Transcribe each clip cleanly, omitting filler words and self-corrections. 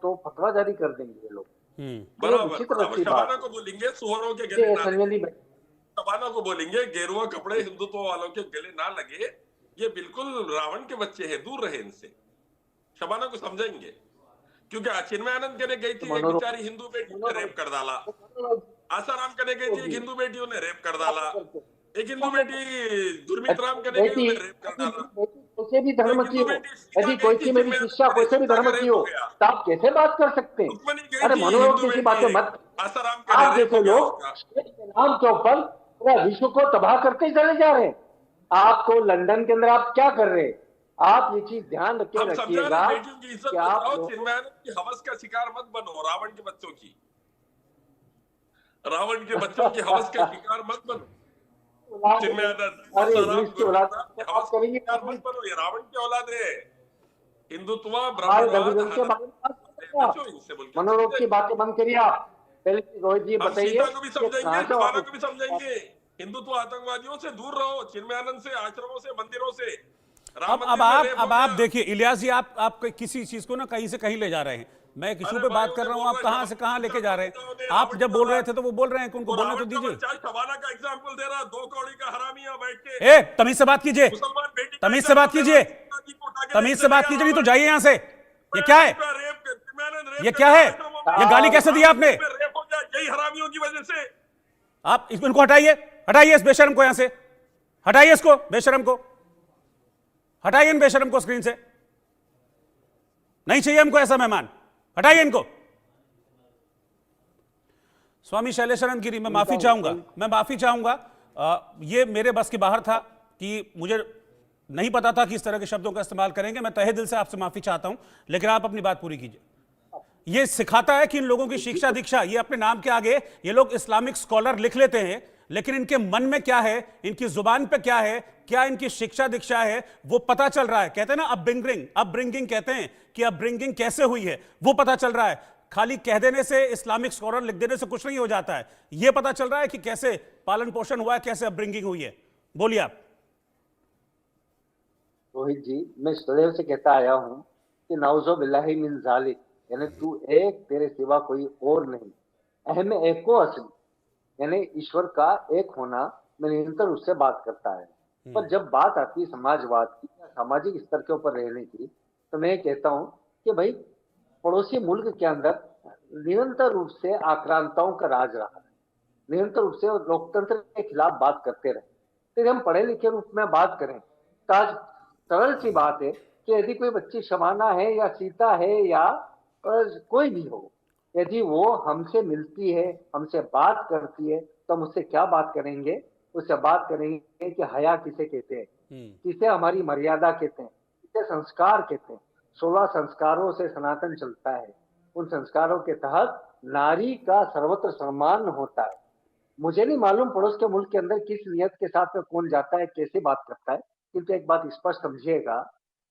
तो फतवा जारी कर देंगे ये लोग। ये बराबर विचित्र बराबर। सी शबाना बात को बोलेंगे सुअरों के है। गले ये ना संजय लगे, जी, शबाना को बोलेंगे गेरुआ कपड़े हिंदुत्व वालों के गले ना लगे, ये बिल्कुल रावण के बच्चे हैं, दूर रहे इनसे। शबाना को समझाएंगे, क्योंकि चिन्मयानंद कहने गई तो थी एक मनोरोग बेचारी हिंदू बेटी ने रेप कर डाला, आसाराम कहने गई थी एक होगी हिंदू बेटी उन्हें रेप कर बातें डाला, करते हैं। एक हिंदू सामने बेटी गुरमीत राम कहने गई बेटी उन्हें रेप कर यदि डाला, बेटी कोई भी तो धर्म एक की हिंदू हो, बेटी सीता यदि गई कोई थी सी मेरी चिन्मयानंद शिष्या कहने, कोई से भी सीता धर्म का की रेप हो, हो गया। तो आप कैसे बात कर सकते हैं? रुक्मणी गई अरे थी मनोरोग हिंदू जैसी बेटी बातें एक, मत। आसाराम कहने आप रेप हो जैसे गया लोग उसका। के नाम के ऊपर पूरा विश्व को तबाह करते चले जा रहे हैं। आपको लंदन के अंदर आप क्या कर रहे हैं? आप ये चीज ध्यान रखे हम समझा रहे रखिएगा बेटियों की कि इज्जत आप बचाओ, लोग चिन्मयानंद की हवस का शिकार मत बनो, रावण के बच्चों की, रावण के बच्चों की हवस का शिकार मत बनो। चिन्मयानंद, अरे आसाराम, इंग्लिश की गुरमीत औलाद राम से की बात हवस का करेंगे शिकार मत बनो, ये रावण की औलाद है। हिंदुत्व, हमारे ब्राह्मणवाद, रघुवंश के बारे में बात करेंगे आप। बचो इनसे बोल के मनोरोग की समझाएंगे। बातें बंद करिए आप। पहले रोहित जी हम बताइए सीता को भी कि समझाएंगे, कहां से शबाना को भी वापस। समझाएंगे, हिंदुत्व आतंकवादियों से दूर रहो, चिन्मयानंद से, आश्रमों से, मंदिरों से। राम अब मंदिर में आप रेप हो अब आप गया। देखिए इलियास जी, आप किसी चीज को ना कहीं से कहीं ले जा रहे हैं। मैं एक इशू अरे पे भाई बात कर उन्हें रहा हूं, बोल आप रहे कहां से शबाना कहां का लेके जा रहे बच्चा, हैं। उन्हें आप रावण जब की बोल रहे औलाद, थे तो वो बोल रहे हैं कि उनको वो बोलने तो रावण का दीजिए। बच्चा शबाना का एग्जाम्पल दे रहा, दो कौड़ी का हरामी है बैठ के, ए तमीज से बात कीजिए, मुसलमान बेटी का तमीज से बात एग्जाम्पल दे रहा, कीजिए, सीता जी को उठा के तमीज लेके से चला बात गया कीजिए, नहीं तो रावण। जाइए यहां से। ये क्या है? का रेप, चिन्मयानंद ये रेप क्या करता है? आश्रमों में, ये गाली कैसे दी राम आपने? मंदिर में रेप हो गया यही हरामियों की वजह से। आप इनको हटाइए, हटाइए इस बेशरम को यहां से, हटाइए इसको, बेशरम को हटाइए, इन बेशरम को स्क्रीन से। नहीं चाहिए हमको ऐसा मेहमान, हटाइए इनको। स्वामी शैलेशानंद गिरी, मैं माफी चाहूंगा, मैं माफी चाहूंगा। ये मेरे बस के बाहर था कि मुझे नहीं पता था कि इस तरह के शब्दों का इस्तेमाल करेंगे। मैं तहे दिल से आपसे माफी चाहता हूं, लेकिन आप अपनी बात पूरी कीजिए। ये सिखाता है कि इन लोगों की शिक्षा दीक्षा, ये अपने नाम के आगे ये लोग इस्लामिक स्कॉलर लिख लेते हैं, लेकिन इनके मन में क्या है, इनकी जुबान पे क्या है, क्या इनकी शिक्षा दीक्षा है, वो पता चल रहा है। कहते हैं ना अपब्रिंगिंग, अपब्रिंगिंग कहते हैं कि अपब्रिंगिंग कैसे हुई है, वो पता चल रहा है। खाली कह देने से, इस्लामिक स्कॉलर लिख देने से कुछ नहीं हो जाता है। यह पता चल रहा है कि कैसे पालन पोषण हुआ है, कैसे अपब्रिंगिंग हुई है। बोलिए आप। रोहित जी, मैं सदैव से कहता आया हूं कि नाउज़ो बिल्लाहि मिन जालिक, यानी तू एक, तेरे सिवा कोई और नहीं। अहम एको असली, यानी ईश्वर का एक होना, मैं निरंतर उससे बात करता है। पर जब बात आती है समाजवाद की या सामाजिक स्तर के ऊपर रहने की, तो मैं कहता हूं कि भाई पड़ोसी मुल्क के अंदर निरंतर रूप से आक्रांताओं का राज रहा है, निरंतर रूप से लोकतंत्र के खिलाफ बात करते रहे। फिर हम पढ़े लिखे रूप में बात करें तो आज सरल सी बात है कि यदि कोई बच्ची शबाना है या सीता है या कोई भी हो, यदि वो हमसे मिलती है, हमसे बात करती है, तो हम उससे क्या बात करेंगे? उससे बात करेंगे कि हया किसे कहते हैं, किसे हमारी मर्यादा कहते हैं, किसे संस्कार कहते हैं। 16 संस्कारों से सनातन चलता है। उन संस्कारों के तहत नारी का सर्वत्र सम्मान होता है। मुझे नहीं मालूम पड़ोस के मुल्क के अंदर किस नियत के साथ में कौन जाता है, कैसे बात करता है, किंतु एक बात स्पष्ट समझिएगा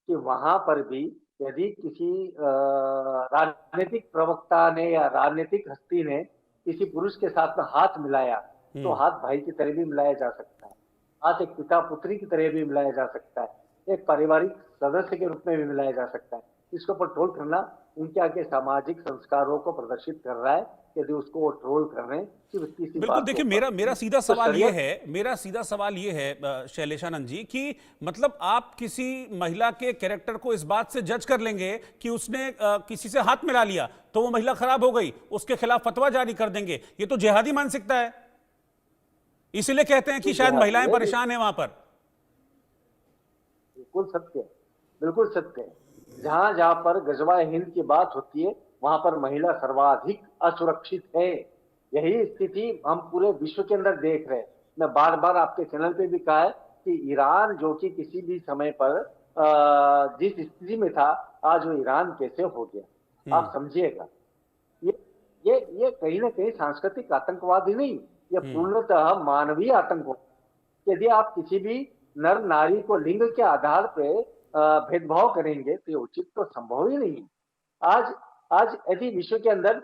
कि वहां पर भी यदि किसी राजनीतिक प्रवक्ता ने या राजनीतिक हस्ती ने किसी पुरुष के साथ में हाथ मिलाया, तो हाथ भाई की तरह भी मिलाया जा सकता है, हाथ एक पिता पुत्री की तरह भी मिलाया जा सकता है, एक पारिवारिक सदस्य के रूप में भी मिलाया जा सकता है। इसके ऊपर ट्रोल करना उनके आगे सामाजिक संस्कारों को प्रदर्शित कर रहा है। यदि उसको वो ट्रोल कर रहे हैं सिर्फ इतनी सी बिल्कुल, बात देखिए को, मेरा सीधा तो सवाल ये शरीयत है, मेरा सीधा सवाल ये है शैलेशानंद जी, कि मतलब आप किसी महिला के कैरेक्टर को इस बात से जज कर लेंगे कि उसने किसी से हाथ मिला लिया तो वो महिला खराब हो गई, उसके खिलाफ फतवा जारी कर देंगे। ये तो जिहादी मानसिकता है। इसीलिए कहते हैं कि शायद महिलाएं परेशान है वहां पर। बिल्कुल सत्य है, बिल्कुल सत्य है। जहां जहां पर गजवा हिंद की बात होती है, वहां पर महिला सर्वाधिक असुरक्षित है। यही स्थिति हम पूरे विश्व के अंदर देख रहे हैं। मैं बार बार आपके चैनल पे भी कहा है कि ईरान जो कि किसी भी समय पर जिस स्थिति में था, आज वो ईरान कैसे हो गया, आप समझिएगा। ये ये कहीं ना कहीं सांस्कृतिक आतंकवाद ही नहीं, ये पूर्णतः मानवीय आतंकवाद। यदि आप किसी भी नर नारी को लिंग के आधार पे भेदभाव करेंगे तो ये उचित तो संभव ही नहीं। आज आज यदि विश्व के अंदर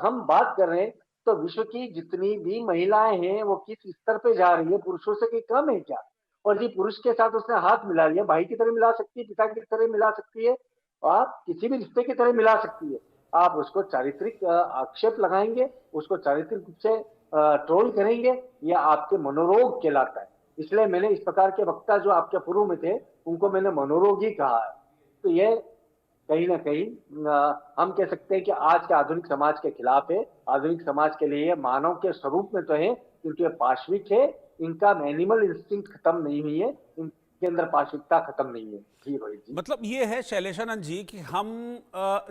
हम बात कर रहे हैं, तो विश्व की जितनी भी महिलाएं हैं वो किस स्तर पे जा रही है, पुरुषों से कोई कम है क्या? और जी पुरुष के साथ उसने हाथ मिला लिया, भाई की तरह मिला सकती है, पिता की तरह मिला सकती है, आप किसी भी रिश्ते की तरह मिला सकती है। आप उसको चारित्रिक आक्षेप लगाएंगे, उसको चारित्रिक रूप से ट्रोल करेंगे, यह आपके मनोरोग कहलाता है। इसलिए मैंने इस प्रकार के वक्ता जो आपके पूर्व में थे उनको मैंने मनोरोगी कहा है। तो ये कहीं ना कहीं हम कह सकते हैं कि आज के आधुनिक समाज के खिलाफ है। आधुनिक समाज के लिए मानव के स्वरूप में तो है क्योंकि ये पाशविक है, इनका एनिमल इंस्टिंक्ट खत्म नहीं हुई है, इनके अंदर पाशविकता खत्म नहीं है। जी रोहित जी, मतलब ये है शैलेशानंद जी कि हम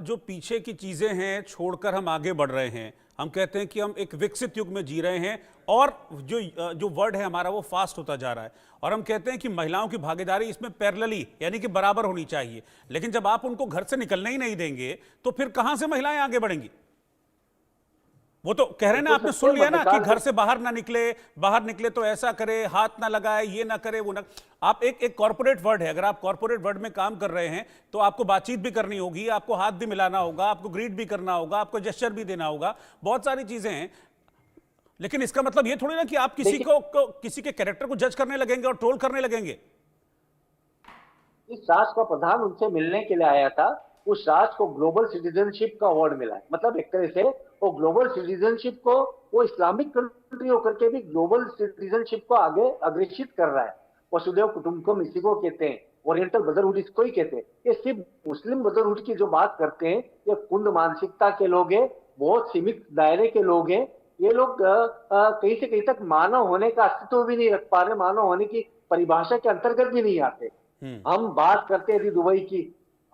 जो पीछे की चीजें हैं छोड़कर हम आगे बढ़ रहे हैं। हम कहते हैं कि हम एक विकसित युग में जी रहे हैं और जो वर्ड है हमारा वो फास्ट होता जा रहा है, और हम कहते हैं कि महिलाओं की भागीदारी इसमें पैरेलली यानी कि बराबर होनी चाहिए। लेकिन जब आप उनको घर से निकलने ही नहीं देंगे तो फिर कहां से महिलाएं आगे बढ़ेंगी? वो तो कह रहे हैं ना, आपने सुन लिया ना कि घर से बाहर ना निकले, बाहर निकले तो ऐसा करे, हाथ ना लगाए, ये ना करे, वो ना। आप एक कॉर्पोरेट वर्ड है, अगर आप कॉर्पोरेट वर्ड में काम कर रहे हैं तो आपको बातचीत भी करनी होगी, आपको हाथ भी मिलाना होगा, आपको ग्रीट भी करना होगा, आपको जेस्चर भी देना होगा, बहुत सारी चीजें हैं। लेकिन इसका मतलब ये थोड़ी ना कि आप किसी के कैरेक्टर को जज करने लगेंगे और ट्रोल करने लगेंगे। इस राष्ट्र का प्रधान उनसे मिलने के लिए आया था, उस राष्ट्र को ग्लोबल सिटीजनशिप का अवार्ड मिला है। मतलब एक तरह से वो ग्लोबल सिटीजनशिप को, वो इस्लामिक कंट्री होकर के भी ग्लोबल सिटीजनशिप को आगे अग्रेसित कर रहा है। वसुदेव कुटुंबकम इसी को कहते हैं, ओरिएंटल ब्रदरहुड इसको ही कहते हैं। ये सिर्फ मुस्लिम ब्रदरहुड की जो बात करते हैं ये कुंद मानसिकता के लोग हैं, बहुत सीमित दायरे के लोग हैं। ये लोग कहीं से कहीं तक मानव होने का अस्तित्व भी नहीं रख पा रहे, मानव होने की परिभाषा के अंतर्गत भी नहीं आते। हम बात करते हैं दुबई की,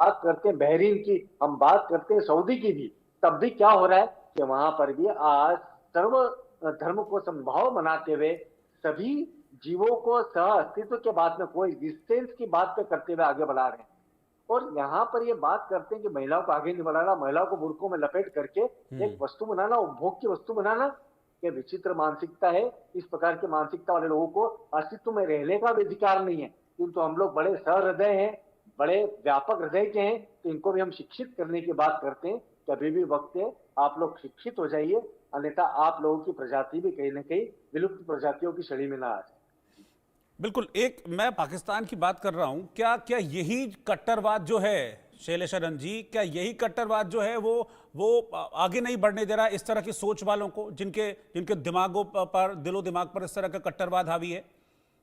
बात करते हैं बहरीन की, हम बात करते हैं सऊदी की भी, तब भी क्या हो रहा है कि वहां पर भी आज सर्व धर्म को समभाव बनाते हुए सभी जीवों को सह अस्तित्व के बात में, कोई एग्जिस्टेंस की बात पे करते हुए आगे बढ़ा रहे हैं। और यहाँ पर ये बात करते हैं कि महिलाओं को आगे नहीं बढ़ाना, महिलाओं को बुर्कों में लपेट करके एक वस्तु बनाना, उपभोग की वस्तु बनाना, ये विचित्र मानसिकता है। इस प्रकार की मानसिकता वाले लोगों को अस्तित्व में रहने का भी अधिकार नहीं है। किंतु हम लोग बड़े सहृदय हैं, बड़े व्यापक हृदय के हैं, तो इनको भी हम शिक्षित करने की बात करते हैं कि अभी भी वक्त है, आप लोग शिक्षित हो जाइए, अन्यथा आप लोगों की प्रजाति भी कहीं ना कहीं विलुप्त प्रजातियों की श्रेणी में ना आ जाए। बिल्कुल। एक मैं पाकिस्तान की बात कर रहा हूं, क्या क्या यही कट्टरवाद जो है शैलेशानंद जी, क्या यही कट्टरवाद जो है वो आगे नहीं बढ़ने दे रहा है इस तरह की सोच वालों को, जिनके दिमागों पर, दिलो दिमाग पर इस तरह का कट्टरवाद हावी है?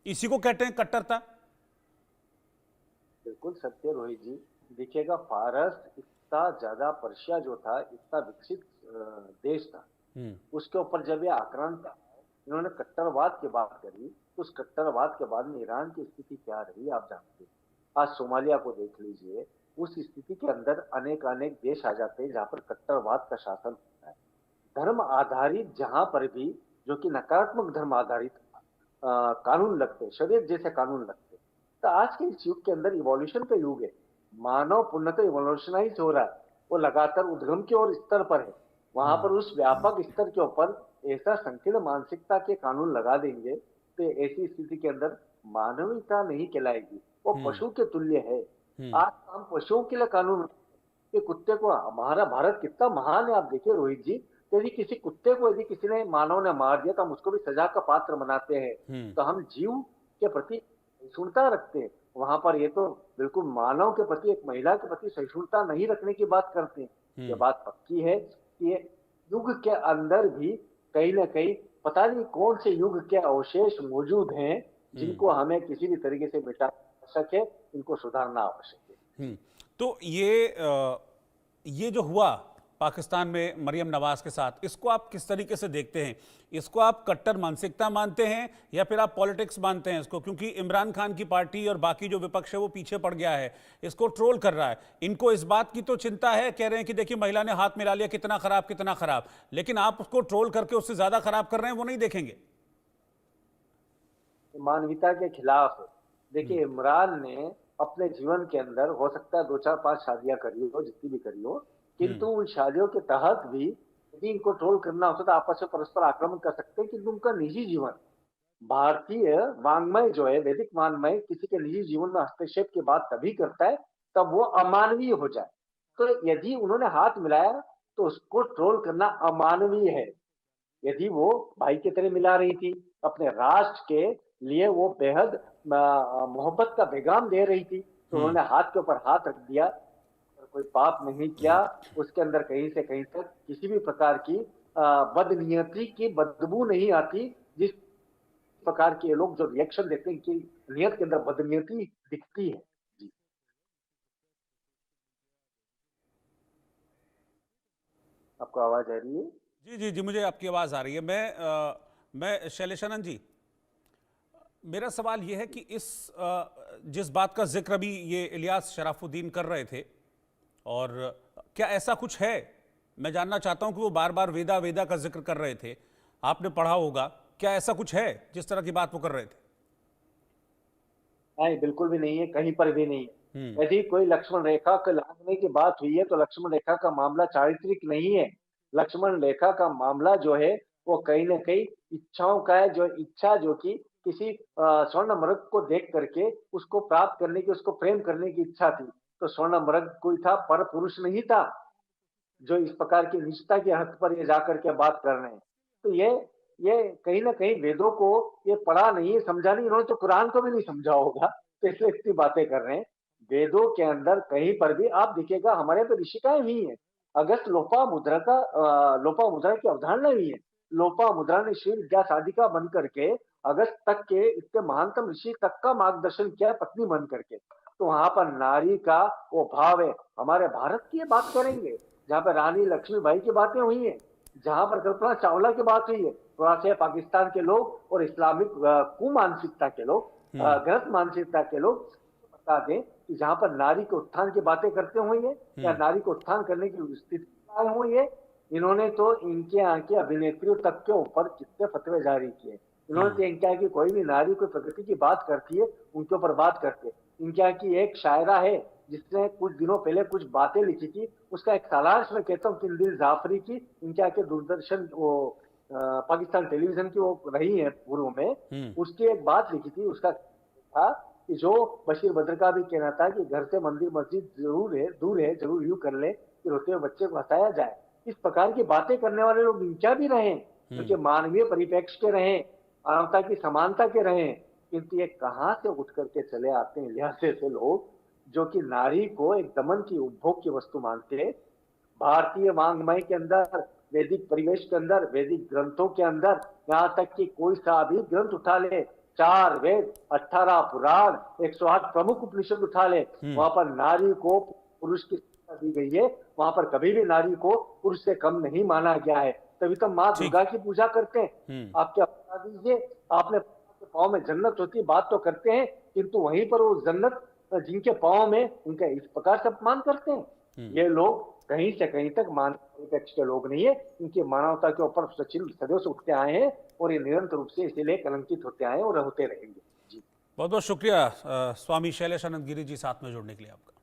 इसी को कहते हैं कट्टरता। बिल्कुल सत्य रोहित जी। देखिएगा, फारस इतना ज्यादा, पर्शिया जो था इतना विकसित देश था, उसके ऊपर जब ये आक्रांत इन्होंने कट्टरवाद की बात करी, तो उस कट्टरवाद के बाद में ईरान की स्थिति क्या रही आप जानते हैं। आज सोमालिया को देख लीजिए, उस स्थिति के अंदर अनेक देश आ जाते हैं जहां पर कट्टरवाद का शासन होता है। धर्म आधारित जहां पर भी, जो कि नकारात्मक धर्म आधारित कानून लगते, शरीयत जैसे कानून लगते, तो आज के इस युग के अंदर इवोल्यूशन का युग है। मानव पूर्णतः इवोल्यूशनाइज हो रहा है, वो लगातार उद्गम की ओर स्तर पर है। वहां पर उस व्यापक स्तर के ऊपर ऐसा संकीर्ण मानसिकता के कानून लगा देंगे तो ऐसी स्थिति के अंदर मानवीयता नहीं कहलाएगी, वो पशु के तुल्य है। आज हम पशुओं के लिए कानून, ये कुत्ते को, हमारा भारत कितना महान है। आप देखिए रोहित जी, यदि किसी कुत्ते को यदि किसी ने, मानव ने मार दिया तो हम उसको भी सजा का पात्र बनाते हैं। तो हम जीव के प्रति सहिष्णुता रखते हैं। वहां पर ये तो बिल्कुल मानव के प्रति, एक महिला के प्रति सहिष्णुता नहीं रखने की बात करते हैं। ये बात पक्की है कि युग के अंदर भी कहीं ना कहीं पता नहीं कौन से युग के अवशेष मौजूद हैं जिनको हमें किसी भी तरीके से मिटा सके, इनको सुधारना आवश्यक है। तो ये जो हुआ पाकिस्तान में मरियम नवाज के साथ, इसको आप किस तरीके से देखते हैं? इसको आप कट्टर मानसिकता मानते हैं या फिर आप पॉलिटिक्स मानते हैं इसको? क्योंकि इमरान खान की पार्टी और बाकी जो विपक्ष है वो पीछे पड़ गया है, इसको ट्रोल कर रहा है। इनको इस बात की तो चिंता है, कह रहे हैं कि देखिए महिला ने हाथ मिला लिया, कितना खराब कितना खराब, लेकिन आप उसको ट्रोल करके उससे ज्यादा खराब कर रहे हैं, वो नहीं देखेंगे। मानवीयता के खिलाफ है। देखिए, इमरान ने अपने जीवन के अंदर हो सकता है 2, 4, 5 शादियां करी हो, जितनी भी करी हो, किंतु उन शादियों के तहत भी यदि इनको ट्रोल करना होता तो आपस में परस्पर आक्रमण कर सकते हैं। किंतु उनका निजी जीवन, भारतीय वांग्मय जो है, वैदिक वांग्मय किसी के निजी जीवन में हस्तक्षेप की बात तभी करता है तब वो अमानवीय हो जाए। तो यदि उन्होंने हाथ मिलाया तो उसको ट्रोल करना अमानवीय है। यदि वो भाई की तरह मिला रही थी, अपने राष्ट्र के लिए वो बेहद मोहब्बत का पैगाम दे रही थी, तो उन्होंने हाथ के ऊपर हाथ रख दिया, कोई पाप नहीं किया, उसके अंदर कहीं से कहीं तक किसी भी प्रकार की बदनीयती की बदबू नहीं आती। जिस प्रकार के लोग जो रिएक्शन देते हैं कि नियत के अंदर बदनीयती दिखती है। जी। आपको आवाज आ रही है? जी जी जी, मुझे आपकी आवाज़ आ रही है। मैं शैलेशानंद जी, मेरा सवाल ये है कि जिस बात का जिक्र अभी ये इलियास शराफुद्दीन कर रहे थे, और क्या ऐसा कुछ है, मैं जानना चाहता हूं कि वो बार बार वेदा वेदा का जिक्र कर रहे थे, आपने पढ़ा होगा, क्या ऐसा कुछ है जिस तरह की बात वो कर रहे थे? नहीं, बिल्कुल भी नहीं है, कहीं पर भी नहीं है। यदि कोई लक्ष्मण रेखा को लांघने की बात हुई है तो लक्ष्मण रेखा का मामला चारित्रिक नहीं है। लक्ष्मण रेखा का मामला जो है वो कहीं ना कहीं इच्छाओं का है, जो इच्छा जो कि किसी स्वर्ण मृग को देख करके उसको प्राप्त करने की, उसको प्रेम करने की इच्छा थी। तो स्वर्ण मृग कोई था, पर पुरुष नहीं था जो इस प्रकार की निजता के हक पर ये जाकर के बात कर रहे हैं। तो ये कहीं ना कहीं वेदों को ये पढ़ा नहीं है, समझा नहीं, इन्होंने तो कुरान को भी नहीं समझा होगा, तो इसलिए इतनी बातें कर रहे हैं। वेदों के अंदर कहीं पर भी आप देखिएगा, हमारे तो ऋषिकाएं हुई है। अगस्त लोपा मुद्रा की अवधारणा हुई है। लोपा मुद्रा ने श्री विद्या साधिका बन करके अगस्त तक के इतने महानतम ऋषि तक का मार्गदर्शन किया, पत्नी बन करके। तो वहां पर नारी का वो भाव है। हमारे भारत की बात करेंगे जहाँ पर रानी लक्ष्मीबाई की बातें हुई हैं, जहां पर कल्पना चावला की बात हुई है, थोड़ा से पाकिस्तान के लोग और इस्लामिक कुमानसिकता के लोग, गलत मानसिकता के लोग बता दें कि जहां पर नारी के उत्थान की बातें करते हुए हैं या नारी को उत्थान करने की स्थिति आए हुई है, इन्होंने तो इनके यहाँ के अभिनेत्रियों तक के ऊपर कितने फतवे जारी किए। इन्होंने तो इनके यहाँ की कोई भी नारी कोई प्रगति की बात करती है उनके ऊपर बात करते। इनके यहाँ की एक शायरा है जिसने कुछ दिनों पहले कुछ बातें लिखी थी, उसका एक सारांश मैं कहता हूँ, किंदिल जाफरी की, इनके आके दूरदर्शन वो पाकिस्तान टेलीविजन की वो रही है पूर्व में, उसकी एक बात लिखी थी। उसका था कि जो बशीर बद्र का भी कहना था कि घर से मंदिर मस्जिद जरूर है, दूर है, जरूर यूं कर ले कि रोते हुए बच्चे को हंसाया जाए। इस प्रकार की बातें करने वाले लोग क्या भी रहे, क्योंकि मानवीय परिप्रेक्ष्य के रहे, मानवता की समानता के रहे, किंतु ये कहां से उठ करके चले आते हैं लिहाजे से लोग जो कि नारी को एक दमन की, उपभोग की वस्तु मानते हैं। भारतीय वांग्मय के अंदर, वैदिक परिवेश के अंदर, वैदिक ग्रंथों के अंदर, यहाँ तक कि कोई सा भी ग्रंथ उठा ले, 4 वेद, 18 पुराण, 108 प्रमुख उपनिषद उठा ले, वहां पर नारी को पुरुष की शिक्षा दी गई है। वहां पर कभी भी नारी को पुरुष से कम नहीं माना गया है। तभी तो माँ दुर्गा की पूजा करते हैं। आप क्या बता दीजिए, आपने पाँव में जन्नत होती बात तो करते हैं, किंतु वहीं पर वो जन्नत जिनके पाँव में उनका इस प्रकार से अपमान करते हैं। ये लोग कहीं से कहीं तक मानव के लोग नहीं है, इनकी मानवता के ऊपर सदैव से उठते आए हैं और ये निरंतर रूप से इसीलिए कलंकित होते आए और होते रहेंगे। जी, बहुत बहुत शुक्रिया स्वामी शैलेशानंद गिरी जी साथ में जुड़ने के लिए आपका।